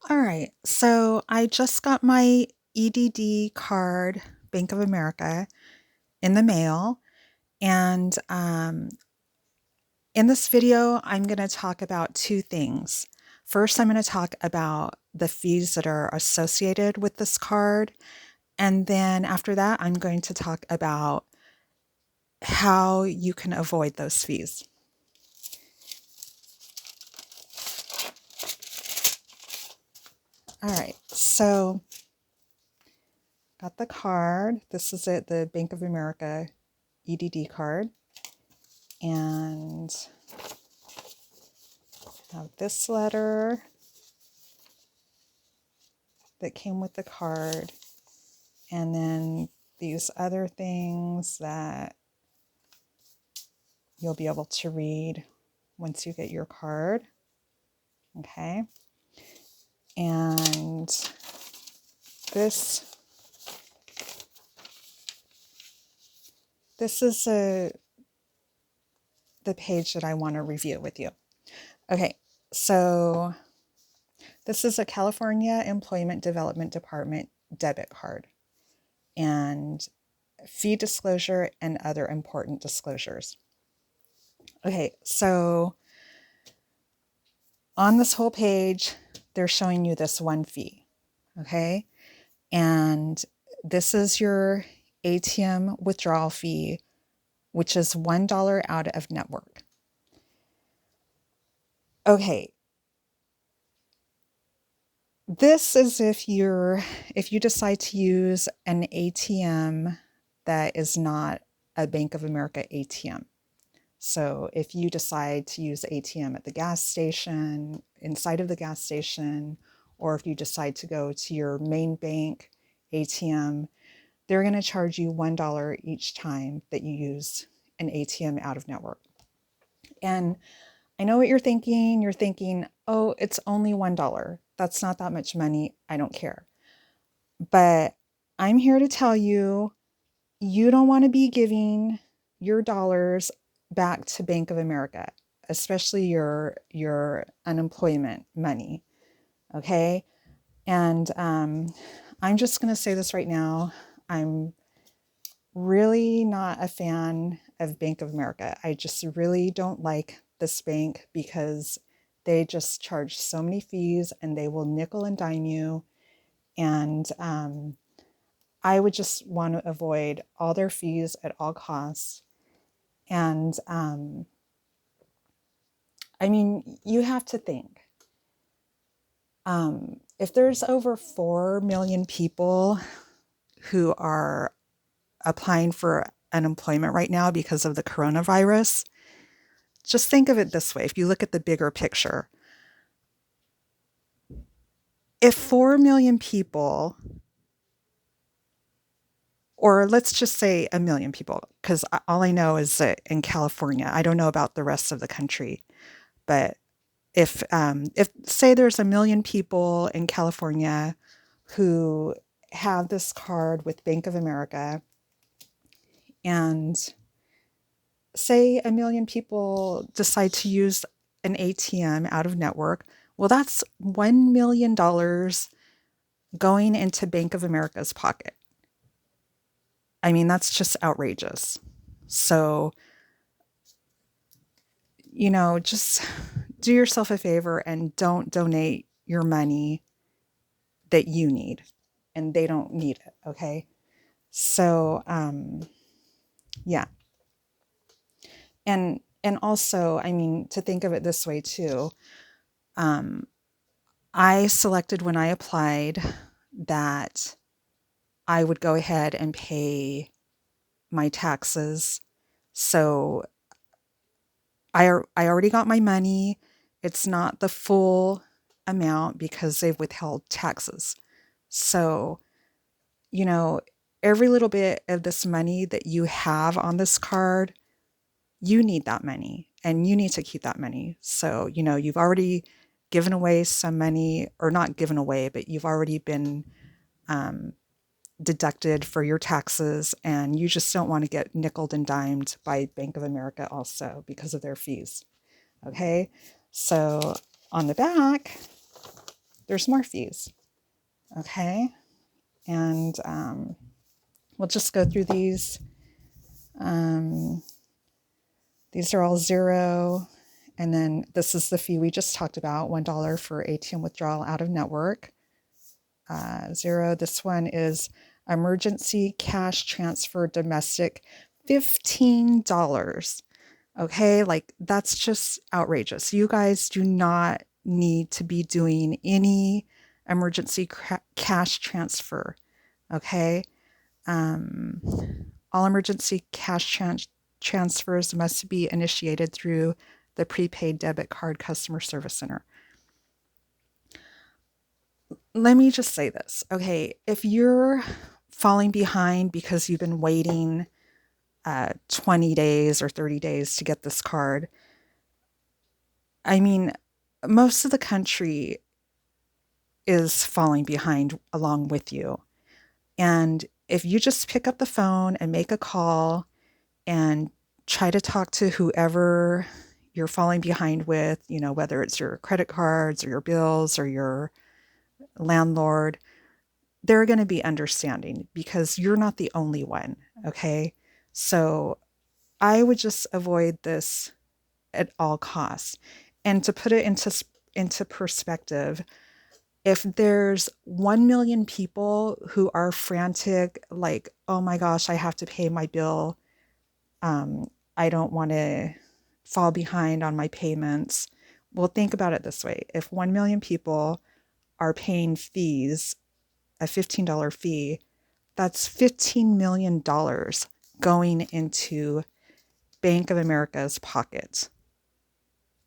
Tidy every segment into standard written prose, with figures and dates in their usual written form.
All right, so I just got my EDD card, Bank of America, in the mail. And in this video, I'm going to talk about two things. First, I'm going to talk about the fees that are associated with this card. And then after that, I'm going to talk about how you can avoid those fees. All right, so got the card. This is it, the Bank of America EDD card. And have this letter that came with the card, and then these other things that you'll be able to read once you get your card. Okay. And this is the page that I want to review with you. Okay, so this is a California Employment Development Department debit card, and fee disclosure and other important disclosures. Okay, so on this whole page, they're showing you this one fee, okay? And this is your ATM withdrawal fee, which is $1 out of network. Okay. This is if you decide to use an ATM that is not a Bank of America ATM. So if you decide to use the ATM at the gas station, inside of the gas station, or if you decide to go to your main bank ATM, they're going to charge you $1 each time that you use an ATM out of network. And I know what you're thinking. You're thinking, oh, it's only $1. That's not that much money. I don't care. But I'm here to tell you, you don't want to be giving your dollars back to Bank of America, especially your unemployment money. Okay. And I'm just going to say this right now. I'm really not a fan of Bank of America. I just really don't like this bank because they just charge so many fees and they will nickel and dime you. And I would just want to avoid all their fees at all costs. And I mean, you have to think. If there's over 4 million people who are applying for unemployment right now because of the coronavirus, just think of it this way. If you look at the bigger picture, if 4 million people, or let's just say 1 million people, because all I know is that in California, I don't know about the rest of the country, but if say there's 1 million people in California who have this card with Bank of America, and say 1 million people decide to use an ATM out of network, well, that's $1 million going into Bank of America's pocket. I mean, that's just outrageous. So, just do yourself a favor and don't donate your money that you need, and they don't need it, okay? So, yeah. And also, I mean, to think of it this way too, I selected when I applied that I would go ahead and pay my taxes. So I already got my money. It's not the full amount because they've withheld taxes. So, every little bit of this money that you have on this card, you need that money and you need to keep that money. So, you've already given away some money, or not given away, but you've already been deducted for your taxes, and you just don't want to get nickeled and dimed by Bank of America also because of their fees. Okay, so on the back, there's more fees. Okay. And we'll just go through these. These are all zero. And then this is the fee we just talked about, $1 for ATM withdrawal out of network. Zero. This one is emergency cash transfer domestic, $15. Okay, like that's just outrageous. You guys do not need to be doing any emergency cash transfer. Okay, all emergency cash transfers must be initiated through the prepaid debit card customer service center. Let me just say this. Okay, if you're falling behind because you've been waiting 20 days or 30 days to get this card, I mean, most of the country is falling behind along with you. And if you just pick up the phone and make a call and try to talk to whoever you're falling behind with, you know, whether it's your credit cards or your bills or your landlord, they're going to be understanding because you're not the only one. Okay. So I would just avoid this at all costs. And to put it into perspective, if there's 1 million people who are frantic, like, oh my gosh, I have to pay my bill. I don't want to fall behind on my payments. Well, think about it this way. If 1 million people are paying fees, a $15 fee, that's $15 million going into Bank of America's pocket.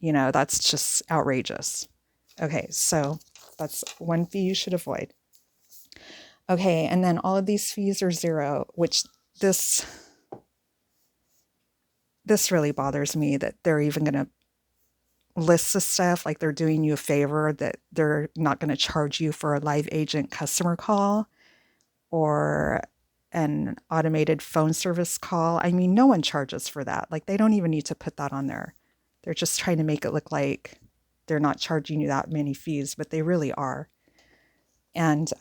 You know, that's just outrageous. Okay, so that's one fee you should avoid. Okay, and then all of these fees are zero, which this really bothers me that they're even going to list the stuff like they're doing you a favor, that they're not going to charge you for a live agent customer call or an automated phone service call. I mean, no one charges for that. Like, they don't even need to put that on there. They're just trying to make it look like they're not charging you that many fees, but they really are. And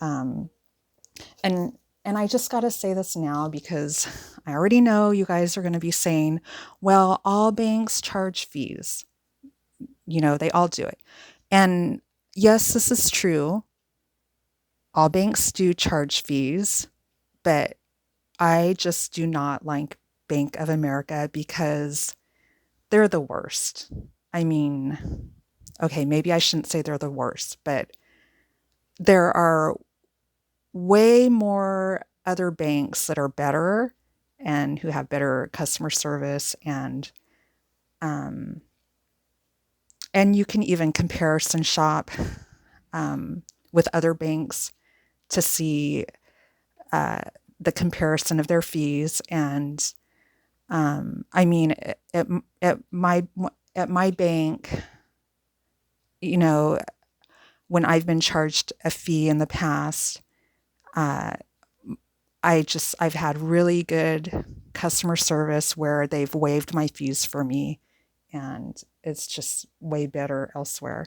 I just got to say this now because I already know you guys are going to be saying, well, all banks charge fees. You know, they all do it. And yes, this is true. All banks do charge fees, but I just do not like Bank of America because they're the worst. I mean, okay, maybe I shouldn't say they're the worst, but there are way more other banks that are better and who have better customer service, and you can even comparison shop with other banks to see the comparison of their fees. And I mean, at my bank, you know, when I've been charged a fee in the past, I've had really good customer service where they've waived my fees for me, and it's just way better elsewhere.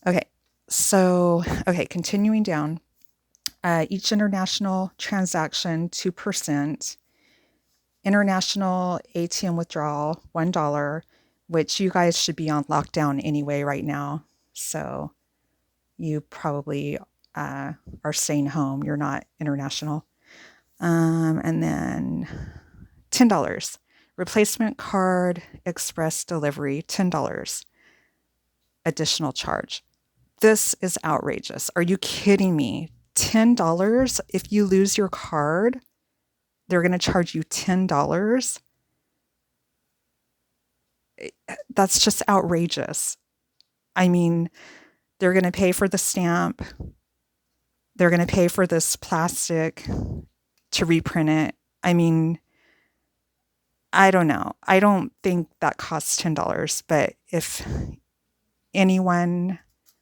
Okay, so, continuing down. Each international transaction, 2%. International ATM withdrawal, $1, which you guys should be on lockdown anyway right now. So you probably are staying home. You're not international. And then $10. Replacement card express delivery, $10. Additional charge. This is outrageous. Are you kidding me? $10? If you lose your card, they're going to charge you $10? That's just outrageous. I mean, they're going to pay for the stamp. They're going to pay for this plastic to reprint it. I mean, I don't know. I don't think that costs $10, but if anyone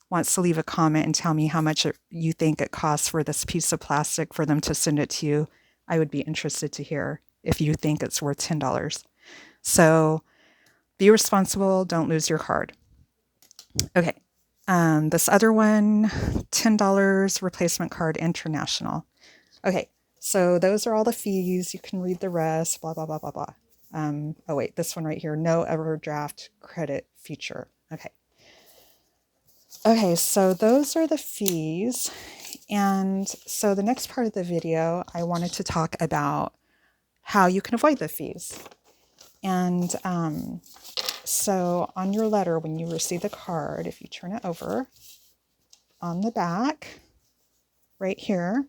wants to leave a comment and tell me how much you think it costs for this piece of plastic for them to send it to you, I would be interested to hear if you think it's worth $10. So be responsible. Don't lose your card. Okay. This other one, $10 replacement card international. Okay, so those are all the fees. You can read the rest, blah, blah, blah, blah, blah. Oh wait, this one right here, no overdraft credit feature. Okay. Okay, so those are the fees. And so the next part of the video, I wanted to talk about how you can avoid the fees. And so on your letter, when you receive the card, if you turn it over, on the back, right here,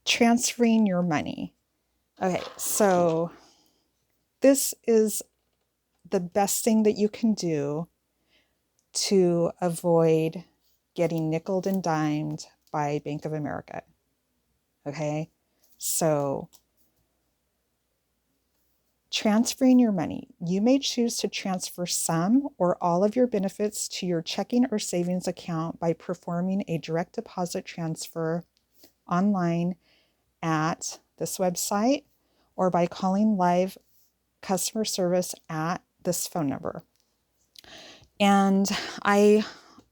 transferring your money. Okay, so this is the best thing that you can do to avoid getting nickeled and dimed by Bank of America. Okay, so transferring your money. You may choose to transfer some or all of your benefits to your checking or savings account by performing a direct deposit transfer online at this website or by calling live customer service at this phone number. And I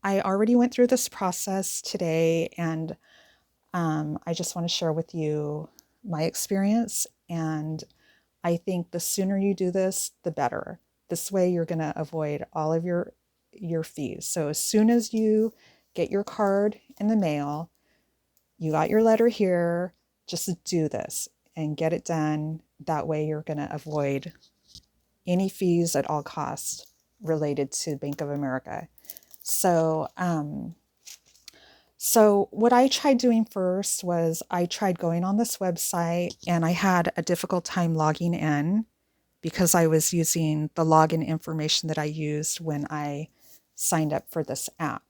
already went through this process today, and I just want to share with you my experience. And I think the sooner you do this, the better. This way you're going to avoid all of your fees. So as soon as you get your card in the mail, you got your letter here, just do this and get it done. That way you're going to avoid any fees at all costs related to Bank of America. So, so what I tried doing first was I tried going on this website, and I had a difficult time logging in because I was using the login information that I used when I signed up for this app.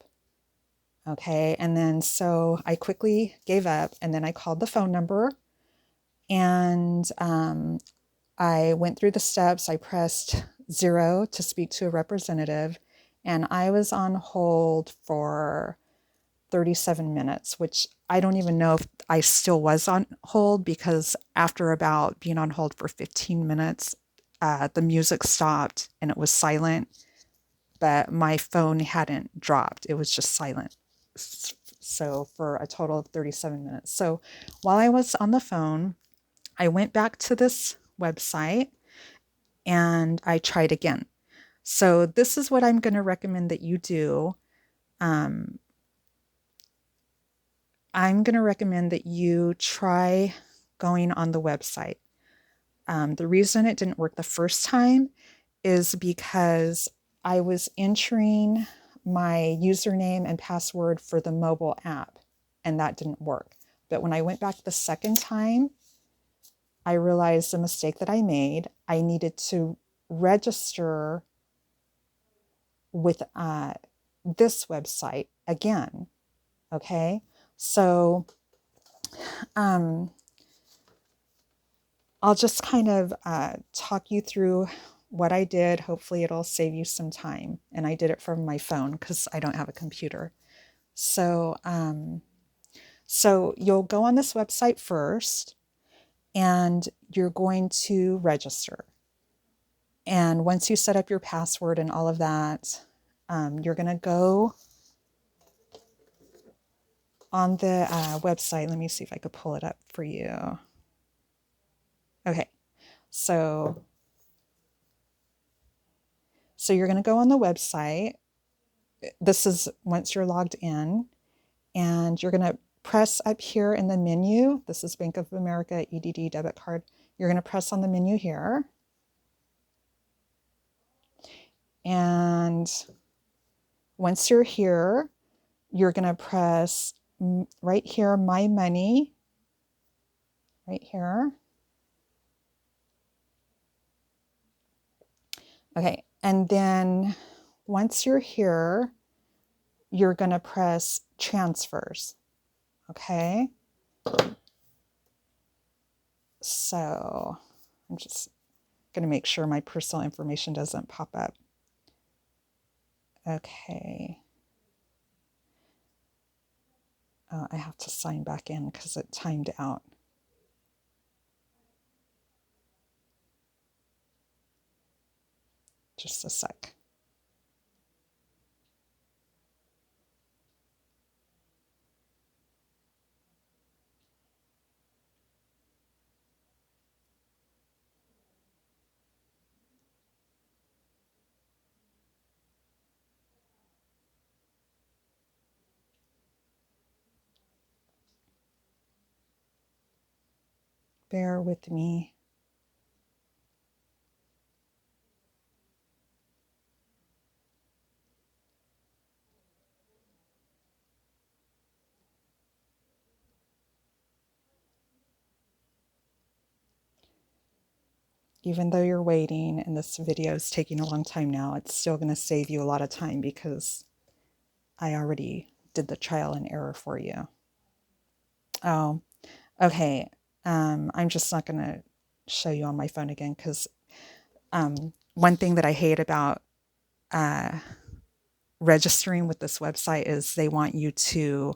Okay, and then so I quickly gave up, and then I called the phone number, and I went through the steps. I pressed 0 to speak to a representative, and I was on hold for 37 minutes, which I don't even know if I still was on hold, because after about being on hold for 15 minutes, the music stopped and it was silent, but my phone hadn't dropped. It was just silent. So for a total of 37 minutes. So while I was on the phone, I went back to this website and I tried again. So this is what I'm going to recommend that you do. I'm going to recommend that you try going on the website. The reason it didn't work the first time is because I was entering my username and password for the mobile app, and that didn't work. But when I went back the second time, I realized the mistake that I made. I needed to register with this website again. Okay, so I'll just kind of talk you through what I did. Hopefully it'll save you some time. And I did it from my phone because I don't have a computer. So, so you'll go on this website first, and you're going to register. And once you set up your password and all of that, you're going to go on the website. Let me see if I could pull it up for you. Okay, so you're going to go on the website. This is once you're logged in, and you're going to press up here in the menu. This is Bank of America EDD debit card. You're going to press on the menu here. And once you're here, you're going to press right here, My Money, right here. Okay, and then once you're here, you're going to press Transfers. Okay. So I'm just going to make sure my personal information doesn't pop up. Okay. I have to sign back in because it timed out. Just a sec. Bear with me. Even though you're waiting and this video is taking a long time now, it's still going to save you a lot of time because I already did the trial and error for you. Oh, okay. I'm just not going to show you on my phone again because one thing that I hate about registering with this website is they want you to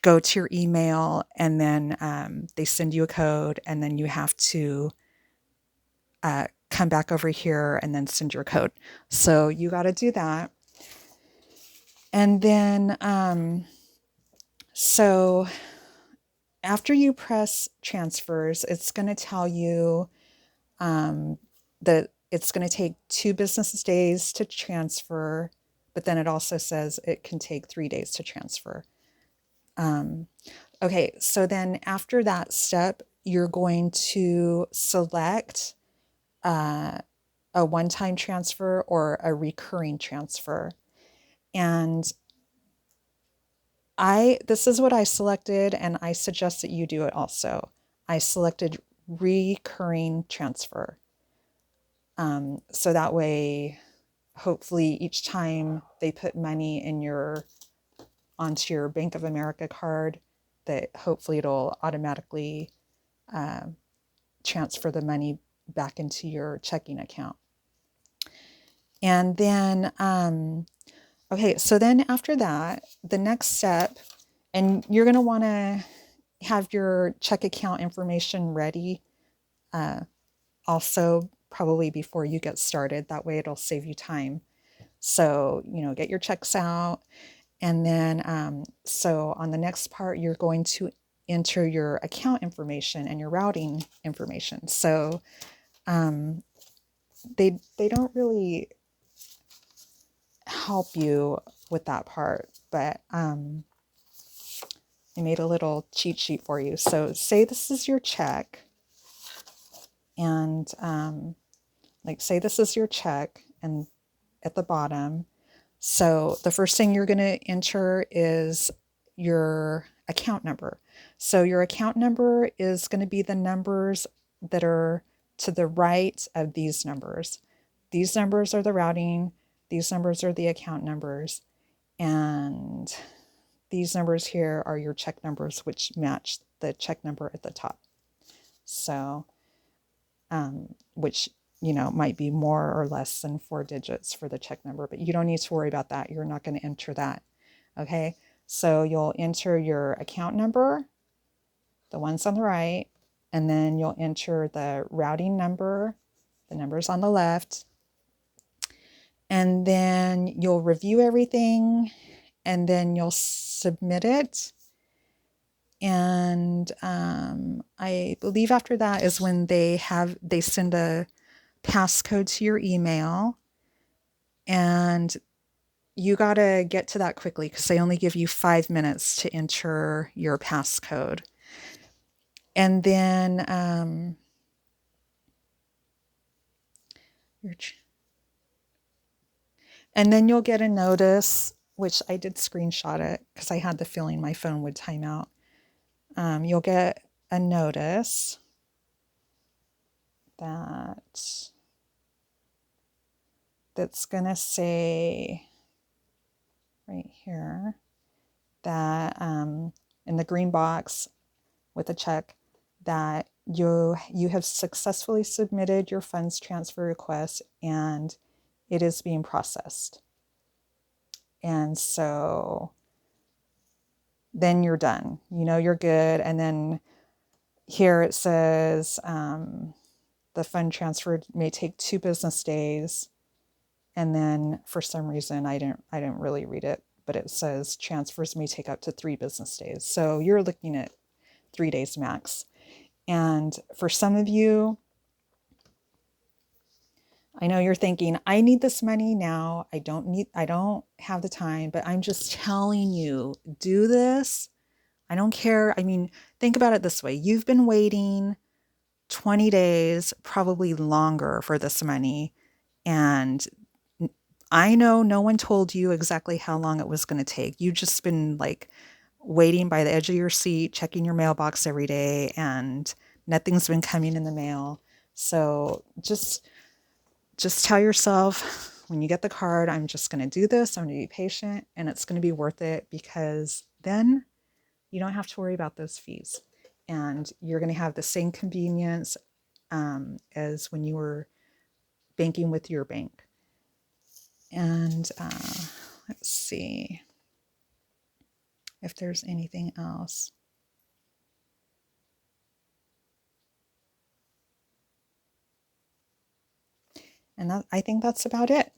go to your email and then they send you a code and then you have to come back over here and then send your code. So you got to do that. And then, so after you press transfers, it's going to tell you that it's going to take 2 business days to transfer, but then it also says it can take 3 days to transfer. Okay, so then after that step, you're going to select a one-time transfer or a recurring transfer. And this is what I selected, and I suggest that you do it also. I selected recurring transfer. So that way, hopefully each time they put money onto your Bank of America card, that hopefully it'll automatically transfer the money back into your checking account. And then, okay, so then after that, the next step, and you're going to want to have your check account information ready also probably before you get started. That way it'll save you time. So, get your checks out. And then, so on the next part, you're going to enter your account information and your routing information. So they don't really help you with that part, but I made a little cheat sheet for you. So say this is your check, and say this is your check, and at the bottom, so the first thing you're going to enter is your account number. So your account number is going to be the numbers that are to the right of these numbers. These numbers are the routing, these numbers are the account numbers, and these numbers here are your check numbers, which match the check number at the top. So, which, might be more or less than 4 digits for the check number, but you don't need to worry about that. You're not going to enter that. Okay. So you'll enter your account number, the ones on the right, and then you'll enter the routing number, the numbers on the left, and then you'll review everything, and then you'll submit it. And I believe after that is when they send a passcode to your email, and you got to get to that quickly because they only give you 5 minutes to enter your passcode. And then you'll get a notice, which I did screenshot it because I had the feeling my phone would time out. You'll get a notice that's going to say right here that in the green box with a check that you have successfully submitted your funds transfer request and it is being processed. And so then you're done. You're good. And then here it says the fund transfer may take 2 business days. And then for some reason, I didn't really read it, but it says transfers may take up to 3 business days. So you're looking at 3 days max. And for some of you, I know you're thinking, I need this money now. I don't have the time, but I'm just telling you, do this. I don't care. I mean, think about it this way. You've been waiting 20 days, probably longer for this money. And I know no one told you exactly how long it was going to take. You've just been like waiting by the edge of your seat, checking your mailbox every day, and nothing's been coming in the mail. So just tell yourself when you get the card, I'm just going to do this. I'm going to be patient, and it's going to be worth it, because then you don't have to worry about those fees. And you're going to have the same convenience as when you were banking with your bank. And let's see if there's anything else. And I think that's about it.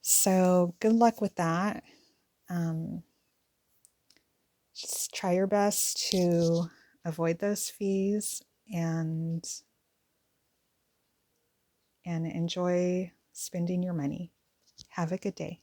So good luck with that. Just try your best to avoid those fees and enjoy spending your money. Have a good day.